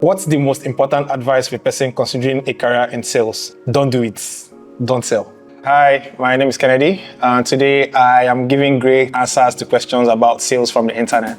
What's the most important advice for a person considering a career in sales? Don't do it. Don't sell. Hi, my name is Kennedy, and today I am giving great answers to questions about sales from the internet.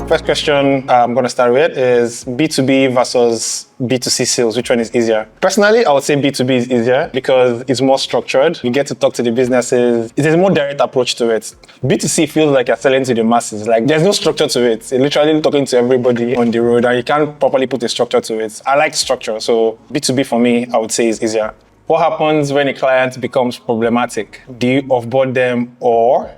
First question I'm going to start with is B2B versus B2C sales. Which one is easier? Personally, I would say B2B is easier because it's more structured. You get to talk to the businesses. It is a more direct approach to it. B2C feels like you're selling to the masses. Like there's no structure to it. You're literally talking to everybody on the road and you can't properly put a structure to it. I like structure. So B2B for me, I would say is easier. What happens when a client becomes problematic? Do you offboard them or...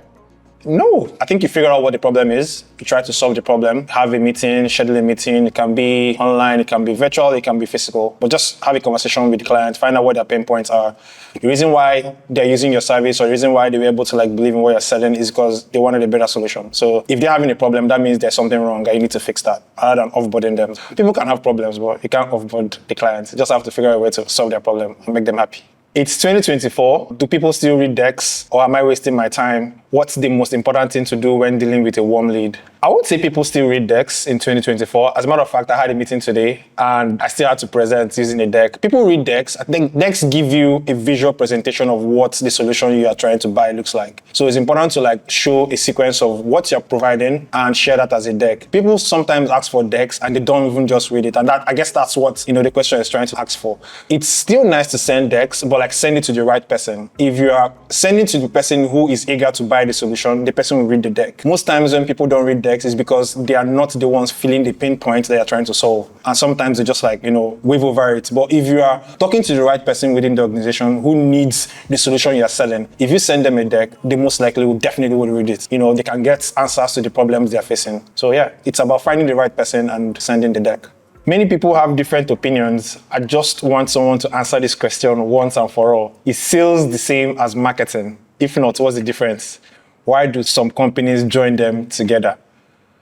No, I think you figure out what the problem is. You try to solve the problem, have a meeting, schedule a meeting. It can be online, it can be virtual, it can be physical. But just have a conversation with the client, find out what their pain points are. The reason why they're using your service or the reason why they were able to believe in what you're selling is because they wanted a better solution. So if they're having a problem, that means there's something wrong and you need to fix that rather than offboarding them. People can have problems, but you can't offboard the client. You just have to figure out a way to solve their problem and make them happy. It's 2024. Do people still read decks or am I wasting my time? What's the most important thing to do when dealing with a warm lead? I would say people still read decks in 2024. As a matter of fact, I had a meeting today and I still had to present using a deck. People read decks. I think decks give you a visual presentation of what the solution you are trying to buy looks like. So it's important to show a sequence of what you're providing and share that as a deck. People sometimes ask for decks and they don't even just read it. And that, I guess that's what the question is trying to ask for. It's still nice to send decks, but send it to the right person. If you are sending to the person who is eager to buy the solution, the person will read the deck. Most times when people don't read decks is because they are not the ones feeling the pain points they are trying to solve. And sometimes they just wave over it. But if you are talking to the right person within the organization who needs the solution you are selling, if you send them a deck, they most likely will definitely read it. They can get answers to the problems they are facing. So yeah, it's about finding the right person and sending the deck. Many people have different opinions. I just want someone to answer this question once and for all. Is sales the same as marketing? If not, what's the difference? Why do some companies join them together?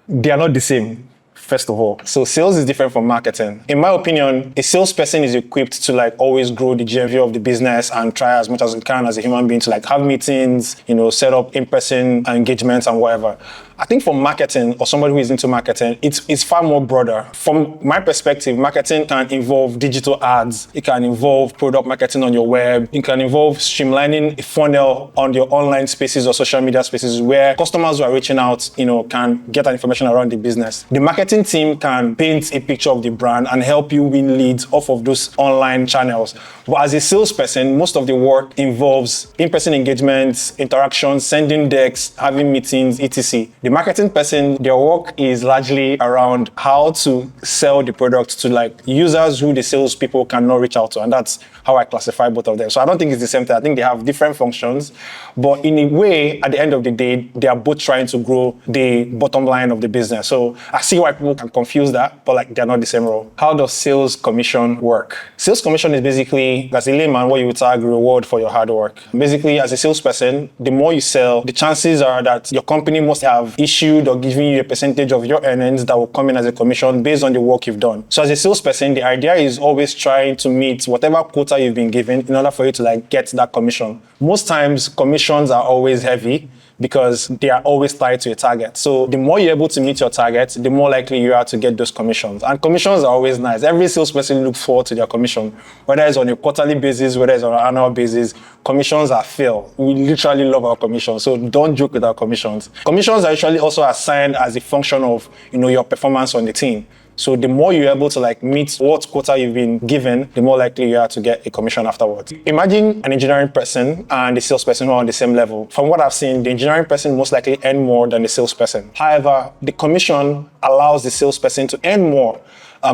They are not the same, first of all. So sales is different from marketing. In my opinion, a salesperson is equipped to always grow the GMV of the business and try as much as we can as a human being to have meetings, set up in-person engagements and whatever. I think for marketing or somebody who is into marketing, it's far more broader. From my perspective, marketing can involve digital ads. It can involve product marketing on your web. It can involve streamlining a funnel on your online spaces or social media spaces where customers who are reaching out, can get that information around the business. The marketing team can paint a picture of the brand and help you win leads off of those online channels. But as a salesperson, most of the work involves in-person engagements, interactions, sending decks, having meetings, etc. The marketing person, their work is largely around how to sell the product to users who the salespeople cannot reach out to. And that's how I classify both of them. So I don't think it's the same thing. I think they have different functions. But in a way, at the end of the day, they are both trying to grow the bottom line of the business. So I see why people can confuse that, but they're not the same role. How does sales commission work? Sales commission is basically, as a layman, what you would tag reward for your hard work. Basically, as a salesperson, the more you sell, the chances are that your company must have issued or given you a percentage of your earnings that will come in as a commission based on the work you've done. So as a salesperson, the idea is always trying to meet whatever quota you've been given in order for you to get that commission. Most times, commissions are always heavy because they are always tied to a target. So the more you're able to meet your target, the more likely you are to get those commissions. And commissions are always nice. Every salesperson looks forward to their commission, whether it's on a quarterly basis, whether it's on an annual basis. Commissions are fail. We literally love our commissions. So don't joke with our commissions. Commissions are usually also assigned as a function of your performance on the team. So the more you're able to meet what quota you've been given, the more likely you are to get a commission afterwards. Imagine an engineering person and the salesperson who are on the same level. From what I've seen, the engineering person most likely earn more than the salesperson. However, the commission allows the salesperson to earn more.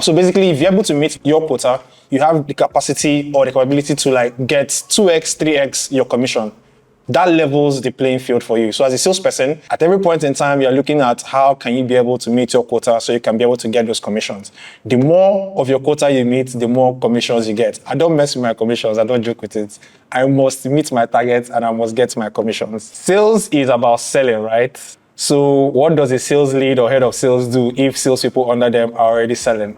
So basically, if you're able to meet your quota, you have the capacity or the capability to get 2x, 3x your commission. That levels the playing field for you. So as a salesperson, at every point in time, you're looking at how can you be able to meet your quota so you can be able to get those commissions. The more of your quota you meet, the more commissions you get. I don't mess with my commissions. I don't joke with it. I must meet my targets and I must get my commissions. Sales is about selling, right? So what does a sales lead or head of sales do if salespeople under them are already selling?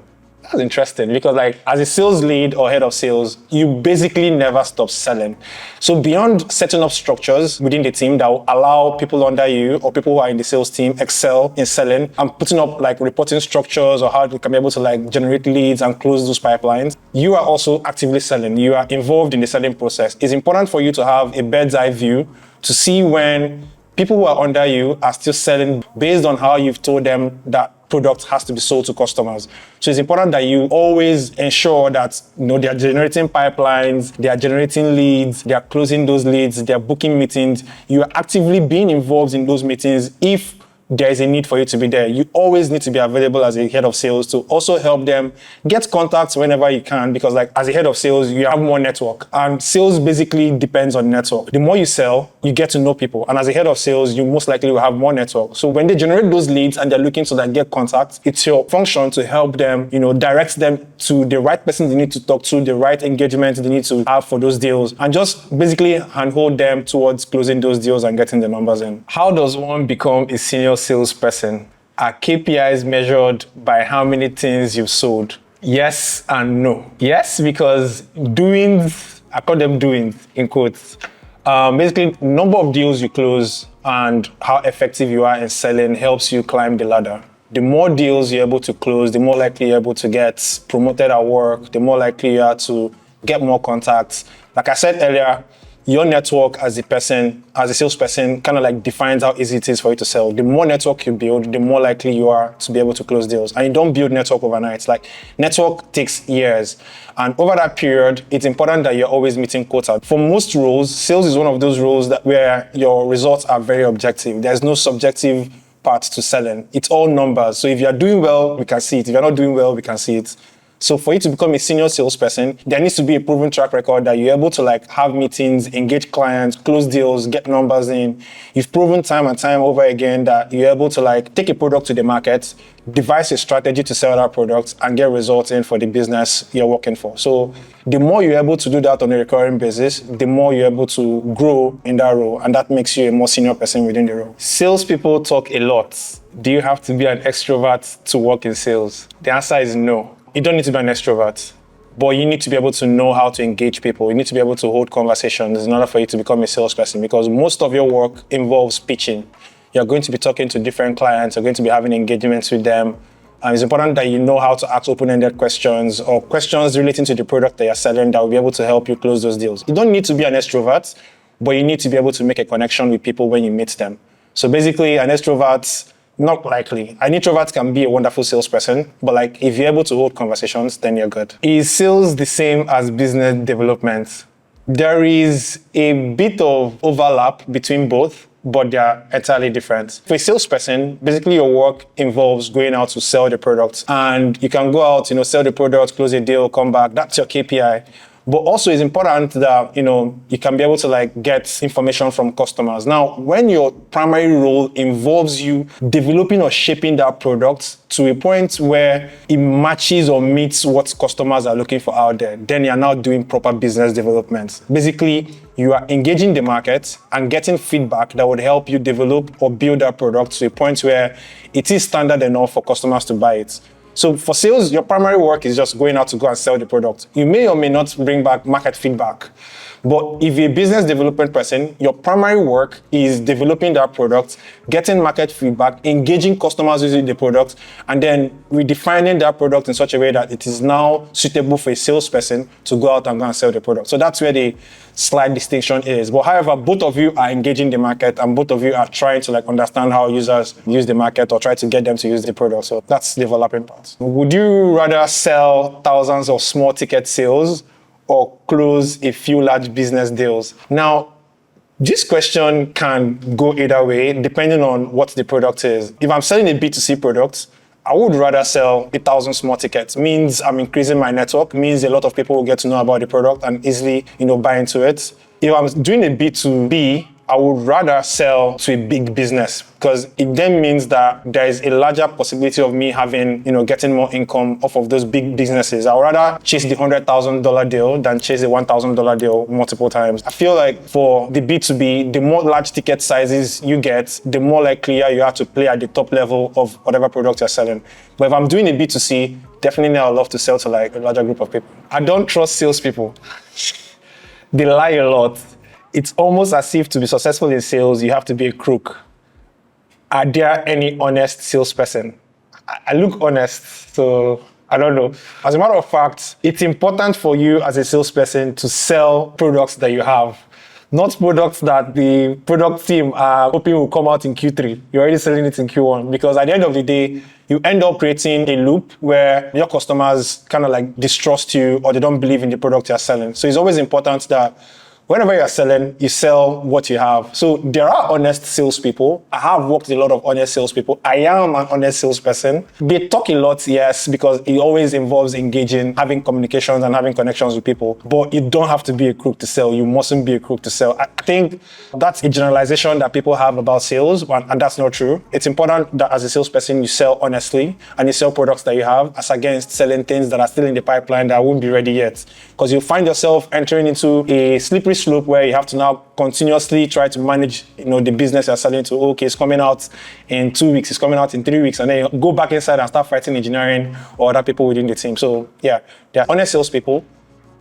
That's interesting because like as a sales lead or head of sales, you basically never stop selling. So beyond setting up structures within the team that will allow people under you or people who are in the sales team excel in selling and putting up like reporting structures or how they can be able to like generate leads and close those pipelines, you are also actively selling. You are involved in the selling process. It's important for you to have a bird's eye view to see when people who are under you are still selling based on how you've told them that product has to be sold to customers. So it's important that you always ensure that they are generating pipelines, they are generating leads, they are closing those leads, they are booking meetings. You are actively being involved in those meetings if there is a need for you to be there. You always need to be available as a head of sales to also help them get contacts whenever you can, because like as a head of sales, you have more network and sales basically depends on network. The more you sell, you get to know people. And as a head of sales, you most likely will have more network. So when they generate those leads and they're looking to like get contacts, it's your function to help them, direct them to the right person they need to talk to, the right engagement they need to have for those deals, and just basically handhold them towards closing those deals and getting the numbers in. How does one become a senior salesperson? Are KPIs measured by how many things you've sold? Yes and no. Yes, because doings, I call them doings in quotes, basically number of deals you close and how effective you are in selling helps you climb the ladder. The more deals you're able to close, the more likely you're able to get promoted at work, the more likely you are to get more contacts. Like I said earlier, your network as a salesperson, kind of like defines how easy it is for you to sell. The more network you build, the more likely you are to be able to close deals. And you don't build network overnight. Like network takes years. And over that period, it's important that you're always meeting quota. For most roles, sales is one of those roles where your results are very objective. There's no subjective part to selling. It's all numbers. So if you're doing well, we can see it. If you're not doing well, we can see it. So for you to become a senior salesperson, there needs to be a proven track record that you're able to like have meetings, engage clients, close deals, get numbers in. You've proven time and time over again that you're able to like take a product to the market, devise a strategy to sell that product and get results in for the business you're working for. So the more you're able to do that on a recurring basis, the more you're able to grow in that role. And that makes you a more senior person within the role. Salespeople talk a lot. Do you have to be an extrovert to work in sales? The answer is no. You don't need to be an extrovert, but you need to be able to know how to engage people. You need to be able to hold conversations in order for you to become a salesperson, because most of your work involves pitching. You're going to be talking to different clients. You're going to be having engagements with them. And it's important that you know how to ask open-ended questions or questions relating to the product that you're selling that will be able to help you close those deals. You don't need to be an extrovert, but you need to be able to make a connection with people when you meet them. So basically, an extrovert, not likely. An introvert can be a wonderful salesperson, but like if you're able to hold conversations, then you're good. Is sales the same as business development? There is a bit of overlap between both, but they are entirely different. For a salesperson, basically your work involves going out to sell the product, and you can go out, sell the product, close a deal, come back. That's your KPI. But also it's important that, you can be able to like get information from customers. Now, when your primary role involves you developing or shaping that product to a point where it matches or meets what customers are looking for out there, then you're now doing proper business development. Basically, you are engaging the market and getting feedback that would help you develop or build that product to a point where it is standard enough for customers to buy it. So for sales, your primary work is just going out to go and sell the product. You may or may not bring back market feedback. But if you're a business development person, your primary work is developing that product, getting market feedback, engaging customers using the product, and then redefining that product in such a way that it is now suitable for a salesperson to go out and go and sell the product. So that's where the slight distinction is. But however, both of you are engaging the market and both of you are trying to understand how users use the market or try to get them to use the product. So that's the developing part. Would you rather sell thousands of small ticket sales or close a few large business deals? Now, this question can go either way depending on what the product is. If I'm selling a B2C product, I would rather sell 1,000 small tickets. Means I'm increasing my network, means a lot of people will get to know about the product and easily, buy into it. If I'm doing a B2B, I would rather sell to a big business because it then means that there is a larger possibility of me having, getting more income off of those big businesses. I would rather chase the $100,000 deal than chase the $1,000 deal multiple times. I feel like for the B2B, the more large ticket sizes you get, the more likely you are to play at the top level of whatever product you're selling. But if I'm doing a B2C, definitely I'd love to sell to like a larger group of people. I don't trust salespeople. They lie a lot. It's almost as if to be successful in sales, you have to be a crook. Are there any honest salesperson? I look honest, so I don't know. As a matter of fact, it's important for you as a salesperson to sell products that you have, not products that the product team are hoping will come out in Q3. You're already selling it in Q1 because at the end of the day, you end up creating a loop where your customers kind of like distrust you or they don't believe in the product you're selling. So it's always important that whenever you're selling, you sell what you have. So there are honest salespeople. I have worked with a lot of honest salespeople. I am an honest salesperson. They talk a lot, yes, because it always involves engaging, having communications and having connections with people. But you don't have to be a crook to sell. You mustn't be a crook to sell. I think that's a generalization that people have about sales, and that's not true. It's important that as a salesperson, you sell honestly and you sell products that you have as against selling things that are still in the pipeline that won't be ready yet. Because you'll find yourself entering into a slippery slope where you have to now continuously try to manage, the business you're selling to. Okay, it's coming out in 2 weeks, it's coming out in 3 weeks, and then you go back inside and start fighting engineering or other people within the team. So yeah, they're honest salespeople.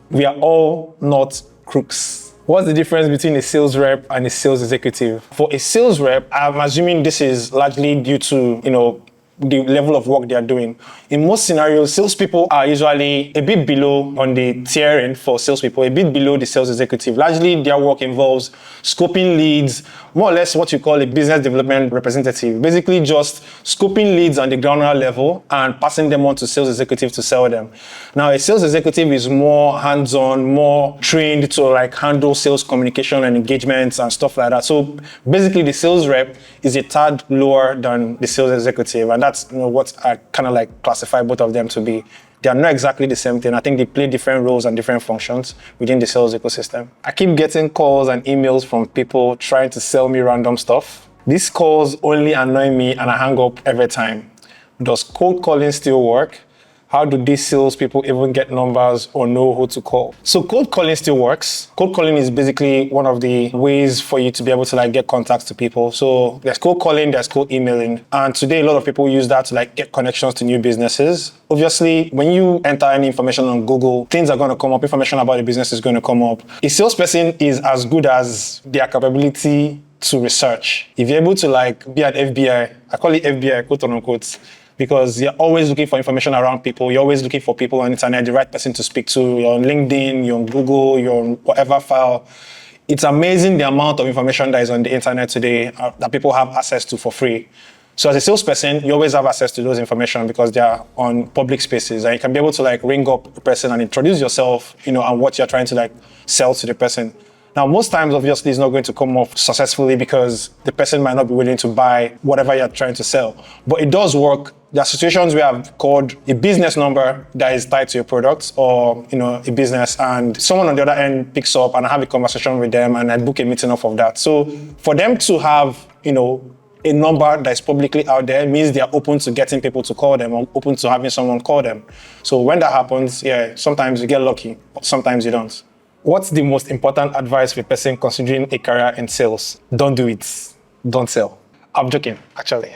We are all not crooks. What's the difference between a sales rep and a sales executive? For a sales rep, I'm assuming this is largely due to, the level of work they are doing. In most scenarios, salespeople are usually a bit below on the tiering for salespeople, a bit below the sales executive. Largely, their work involves scoping leads, more or less what you call a business development representative. Basically, just scoping leads on the granular level and passing them on to sales executive to sell them. Now, a sales executive is more hands-on, more trained to like handle sales communication and engagements and stuff like that. So basically, the sales rep is a tad lower than the sales executive, and that's what I kind of like classify both of them to be. They are not exactly the same thing. I think they play different roles and different functions within the sales ecosystem. I keep getting calls and emails from people trying to sell me random stuff. These calls only annoy me and I hang up every time. Does cold calling still work? How do these salespeople even get numbers or know who to call? So cold calling still works. Cold calling is basically one of the ways for you to be able to like get contacts to people. So there's cold calling, there's cold emailing. And today a lot of people use that to like get connections to new businesses. Obviously, when you enter any information on Google, things are going to come up, information about the business is going to come up. A salesperson is as good as their capability to research. If you're able to like be at FBI, I call it FBI, quote unquote, because you're always looking for information around people. You're always looking for people on the internet, the right person to speak to. You're on LinkedIn, you're on Google, you're on whatever file. It's amazing the amount of information that is on the internet today that people have access to for free. So as a salesperson, you always have access to those information because they are on public spaces, and you can be able to like ring up a person and introduce yourself, and what you're trying to like sell to the person. Now, most times, obviously, it's not going to come off successfully because the person might not be willing to buy whatever you're trying to sell. But it does work. There are situations where I've called a business number that is tied to your product or, a business, and someone on the other end picks up and I have a conversation with them and I book a meeting off of that. So for them to have, a number that is publicly out there means they are open to getting people to call them or open to having someone call them. So when that happens, sometimes you get lucky, but sometimes you don't. What's the most important advice for a person considering a career in sales? Don't do it. Don't sell. I'm joking, actually.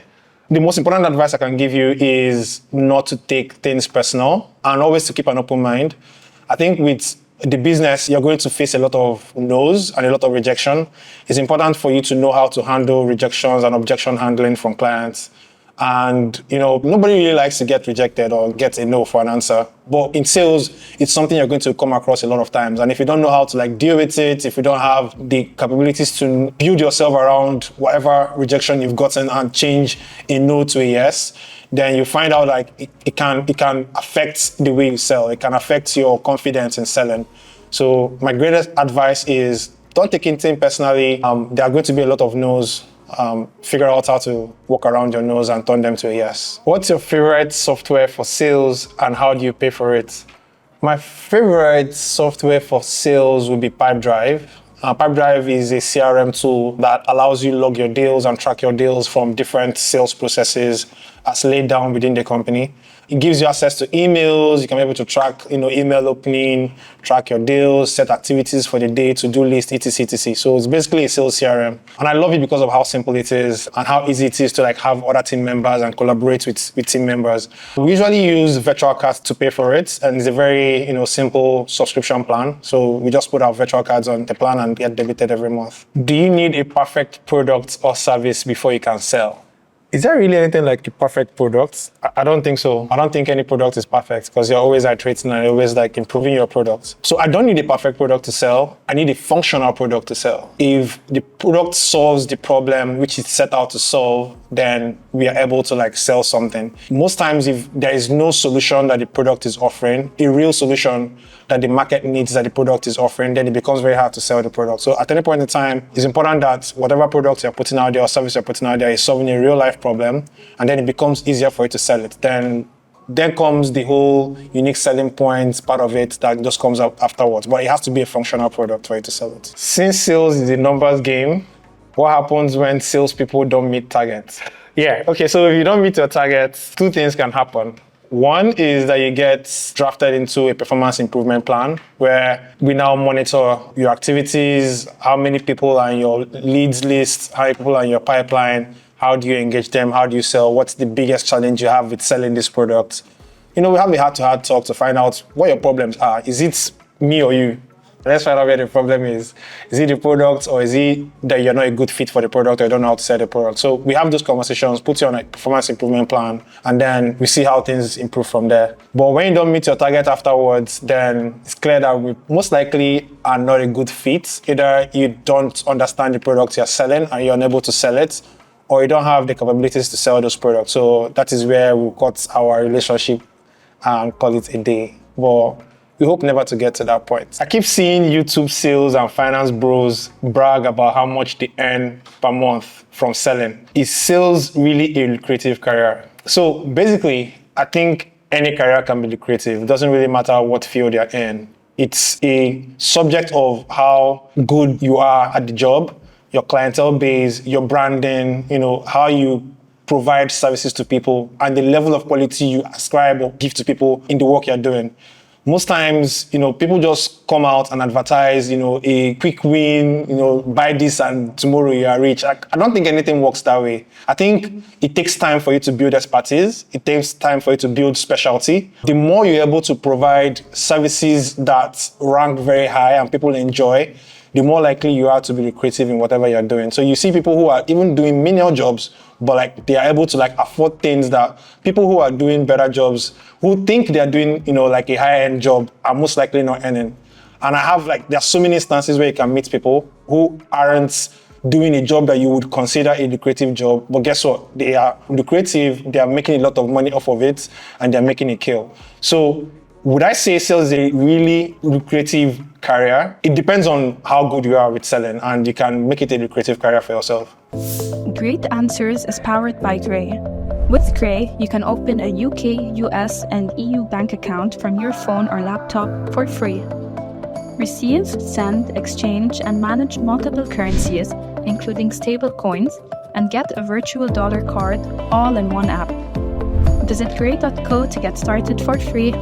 The most important advice I can give you is not to take things personal and always to keep an open mind. I think with the business, you're going to face a lot of no's and a lot of rejection. It's important for you to know how to handle rejections and objection handling from clients. And, nobody really likes to get rejected or get a no for an answer. But in sales, it's something you're going to come across a lot of times. And if you don't know how to deal with it, if you don't have the capabilities to build yourself around whatever rejection you've gotten and change a no to a yes, then you find out it can affect the way you sell. It can affect your confidence in selling. So my greatest advice is don't take anything personally. There are going to be a lot of no's. Figure out how to walk around your nose and turn them to a yes. What's your favorite software for sales and how do you pay for it? My favorite software for sales would be Pipedrive. Pipedrive is a CRM tool that allows you log your deals and track your deals from different sales processes as laid down within the company. It gives you access to emails. You can be able to track, email opening, track your deals, set activities for the day, to-do list, etc, etc. So it's basically a sales CRM. And I love it because of how simple it is and how easy it is to have other team members and collaborate with team members. We usually use virtual cards to pay for it, and it's a very, simple subscription plan. So we just put our virtual cards on the plan and get debited every month. Do you need a perfect product or service before you can sell? Is there really anything like a perfect product? I don't think so. I don't think any product is perfect because you're always iterating and you're always improving your product. So I don't need a perfect product to sell. I need a functional product to sell. If the product solves the problem which it's set out to solve, then we are able to sell something. Most times, if there is no solution that the product is offering, a real solution that the market needs that the product is offering, then it becomes very hard to sell the product. So at any point in time, it's important that whatever product you're putting out there or service you're putting out there is solving a real life problem, and then it becomes easier for you to sell it. Then comes the whole unique selling points part of it that just comes up afterwards. But it has to be a functional product for you to sell it. Since sales is a numbers game, what happens when salespeople don't meet targets? Yeah, okay, so if you don't meet your targets, two things can happen. One is that you get drafted into a performance improvement plan where we now monitor your activities, how many people are in your leads list, how many people are in your pipeline, how do you engage them, how do you sell, what's the biggest challenge you have with selling this product. We have a heart-to-heart talk to find out what your problems are. Is it me or you? Let's find out where the problem is. Is it the product, or is it that you're not a good fit for the product or you don't know how to sell the product? So we have those conversations, put you on a performance improvement plan, and then we see how things improve from there. But when you don't meet your target afterwards, then it's clear that we most likely are not a good fit. Either you don't understand the product you're selling and you're unable to sell it, or you don't have the capabilities to sell those products. So that is where we cut our relationship and call it a day. But we hope never to get to that point. I keep seeing YouTube sales and finance bros brag about how much they earn per month from selling. Is sales really a lucrative career? So basically, I think any career can be lucrative. It doesn't really matter what field you're in. It's a subject of how good you are at the job, your clientele base, your branding, how you provide services to people, and the level of quality you ascribe or give to people in the work you're doing. Most times, people just come out and advertise, a quick win, buy this and tomorrow you are rich. I don't think anything works that way. I think it takes time for you to build expertise. It takes time for you to build specialty. The more you're able to provide services that rank very high and people enjoy, the more likely you are to be lucrative in whatever you're doing. So you see people who are even doing menial jobs, but they are able to afford things that people who are doing better jobs, who think they're doing, a higher-end job, are most likely not earning. And there are so many instances where you can meet people who aren't doing a job that you would consider a lucrative job, but guess what? They are lucrative, they are making a lot of money off of it, and they're making a kill. So would I say sales is a really lucrative career? It depends on how good you are with selling, and you can make it a lucrative career for yourself. Grey8 Answers is powered by Grey. With Grey, you can open a UK, US, and EU bank account from your phone or laptop for free. Receive, send, exchange, and manage multiple currencies, including stable coins, and get a virtual dollar card all in one app. Visit grey.co to get started for free.